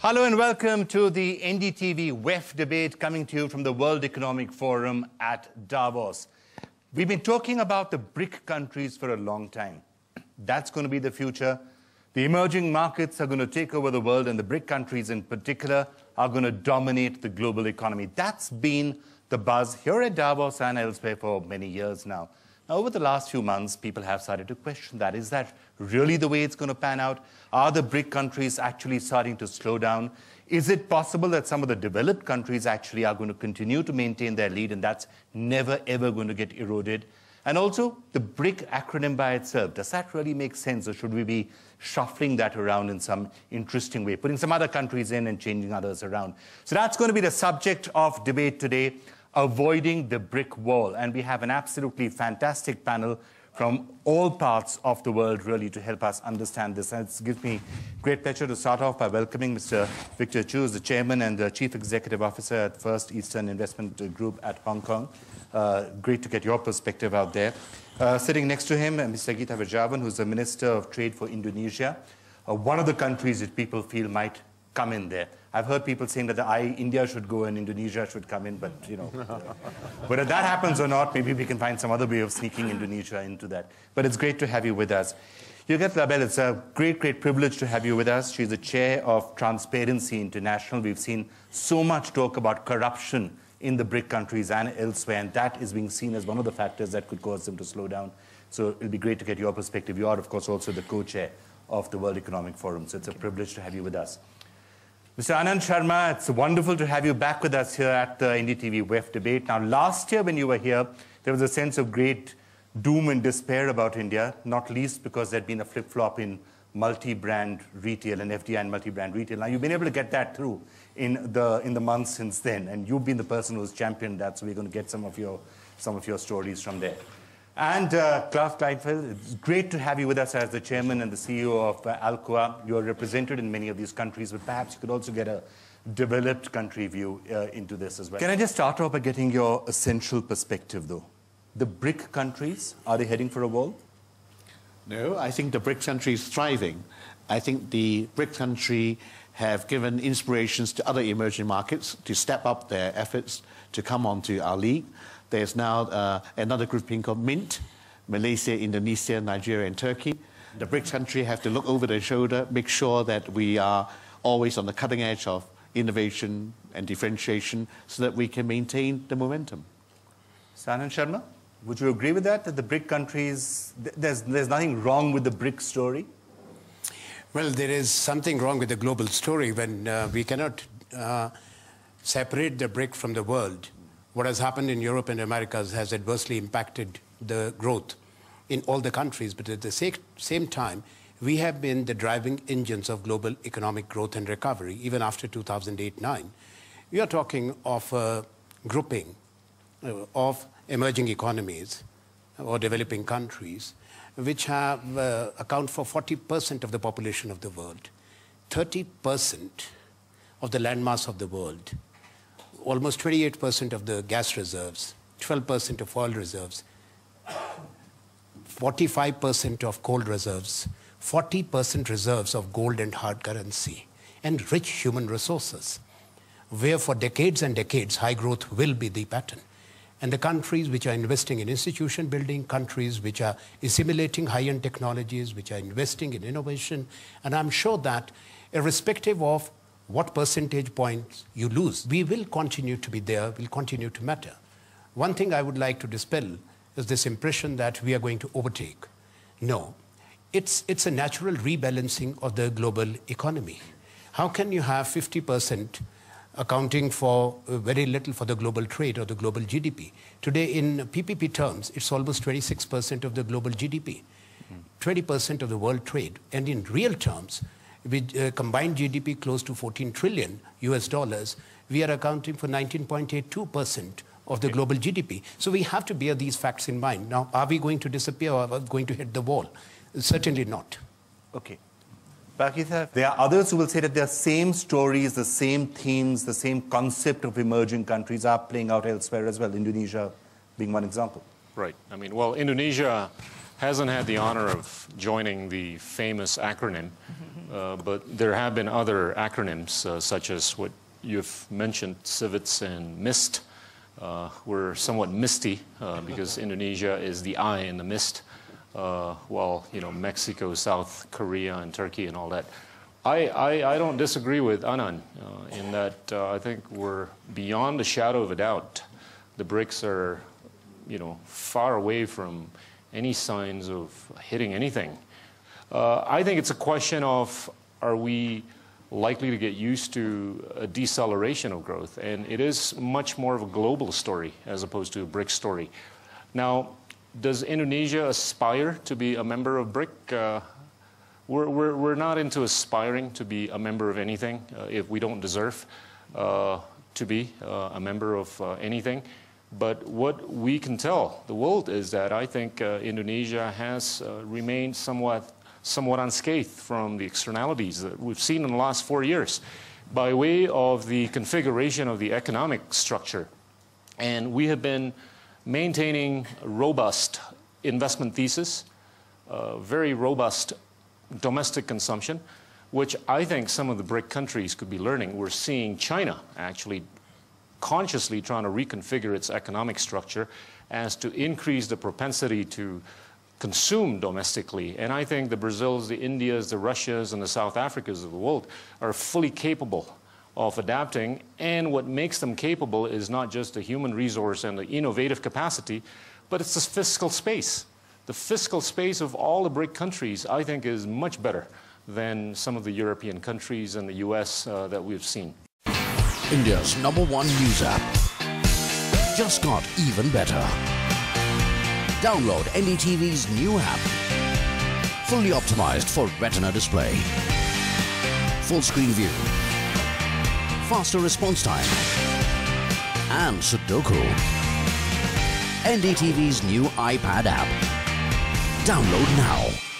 Hello and welcome to the NDTV WEF debate coming to you from the World Economic Forum at Davos. We've been talking about the BRIC countries for a long time. That's going to be the future. The emerging markets are going to take over the world, and the BRIC countries in particular are going to dominate the global economy. That's been the buzz here at Davos and elsewhere for many years now. Now, over the last few months, people have started to question that. Is that really the way it's going to pan out? Are the BRIC countries actually starting to slow down? Is it possible that some of the developed countries actually are going to continue to maintain their lead and that's never, ever going to get eroded? And also, the BRIC acronym by itself, does that really make sense, or should we be shuffling that around in some interesting way, putting some other countries in and changing others around? So that's going to be the subject of debate today, avoiding the BRIC wall. And we have an absolutely fantastic panel from all parts of the world, really, to help us understand this. And it gives me great pleasure to start off by welcoming Mr. Victor Chu, the Chairman and the Chief Executive Officer at First Eastern Investment Group at Hong Kong. Great to get your perspective out there. Sitting next to him, Mr. Gita Wirjawan, who's the Minister of Trade for Indonesia, one of the countries that people feel might come in there. I've heard people saying that India should go and Indonesia should come in, but, you know, whether that happens or not, maybe we can find some other way of sneaking Indonesia into that. But it's great to have you with us. Juliette Labelle, it's a great, great privilege to have you with us. She's the chair of Transparency International. We've seen so much talk about corruption in the BRIC countries and elsewhere, and that is being seen as one of the factors that could cause them to slow down. So it'll be great to get your perspective. You are, of course, also the co-chair of the World Economic Forum, so it's a privilege to have you with us. Mr. Anand Sharma, it's wonderful to have you back with us here at the NDTV WEF debate. Now, last year when you were here, there was a sense of great doom and despair about India, not least because there'd been a flip-flop in multi-brand retail and FDI and multi-brand retail. Now, you've been able to get that through in the months since then, and you've been the person who's championed that, so we're going to get some of your stories from there. And Klaus Kleinfeld, it's great to have you with us as the chairman and the CEO of Alcoa. You're represented in many of these countries, but perhaps you could also get a developed country view into this as well. Can I just start off by getting your essential perspective, though? The BRIC countries, are they heading for a wall? No, I think the BRIC country is thriving. I think the BRIC country have given inspirations to other emerging markets to step up their efforts to come onto our league. There's now another grouping called MINT, Malaysia, Indonesia, Nigeria, and Turkey. The BRICS country have to look over their shoulder, make sure that we are always on the cutting edge of innovation and differentiation so that we can maintain the momentum. Anand Sharma, would you agree with that the BRIC countries, there's nothing wrong with the BRIC story? Well, there is something wrong with the global story when we cannot separate the BRIC from the world. What has happened in Europe and Americas has adversely impacted the growth in all the countries, but at the same time, we have been the driving engines of global economic growth and recovery, even after 2008-9. We are talking of a grouping of emerging economies or developing countries, which have account for 40% of the population of the world, 30% of the landmass of the world, almost 28% of the gas reserves, 12% of oil reserves, 45% of coal reserves, 40% reserves of gold and hard currency, and rich human resources, where for decades and decades, high growth will be the pattern. And the countries which are investing in institution building, countries which are assimilating high-end technologies, which are investing in innovation, and I'm sure that irrespective of what percentage points you lose, we will continue to be there, will continue to matter. One thing I would like to dispel is this impression that we are going to overtake. No, it's a natural rebalancing of the global economy. How can you have 50% accounting for very little for the global trade or the global GDP? Today, in PPP terms, it's almost 26% of the global GDP, 20% of the world trade, and in real terms, with combined GDP close to 14 trillion US dollars, we are accounting for 19.82% of the global GDP. So we have to bear these facts in mind. Now, are we going to disappear or are we going to hit the wall? Certainly not. Okay. Pakitha, there are others who will say that the same stories, the same themes, the same concept of emerging countries are playing out elsewhere as well, Indonesia being one example. Right. I mean, well, Indonesia hasn't had the honor of joining the famous acronym but there have been other acronyms, such as what you've mentioned, CIVETS and MIST. We're somewhat misty because Indonesia is the eye in the mist, while Mexico, South Korea, and Turkey and all that. I don't disagree with Anand in that I think we're beyond a shadow of a doubt. The BRICS are, far away from any signs of hitting anything. I think it's a question of, are we likely to get used to a deceleration of growth? And it is much more of a global story as opposed to a BRIC story. Now, does Indonesia aspire to be a member of BRIC? We're not into aspiring to be a member of anything if we don't deserve to be a member of anything. But what we can tell the world is that I think Indonesia has remained somewhat unscathed from the externalities that we've seen in the last 4 years by way of the configuration of the economic structure. And we have been maintaining a robust investment thesis, very robust domestic consumption, which I think some of the BRIC countries could be learning. We're seeing China actually consciously trying to reconfigure its economic structure as to increase the propensity to consume domestically. And I think the Brazils, the Indias, the Russias, and the South Africas of the world are fully capable of adapting. And what makes them capable is not just the human resource and the innovative capacity, but it's the fiscal space. The fiscal space of all the BRIC countries, I think, is much better than some of the European countries and the US that we've seen. India's #1 news app just got even better. Download NDTV's new app. Fully optimized for retina display. Full screen view. Faster response time. And Sudoku. NDTV's new iPad app. Download now.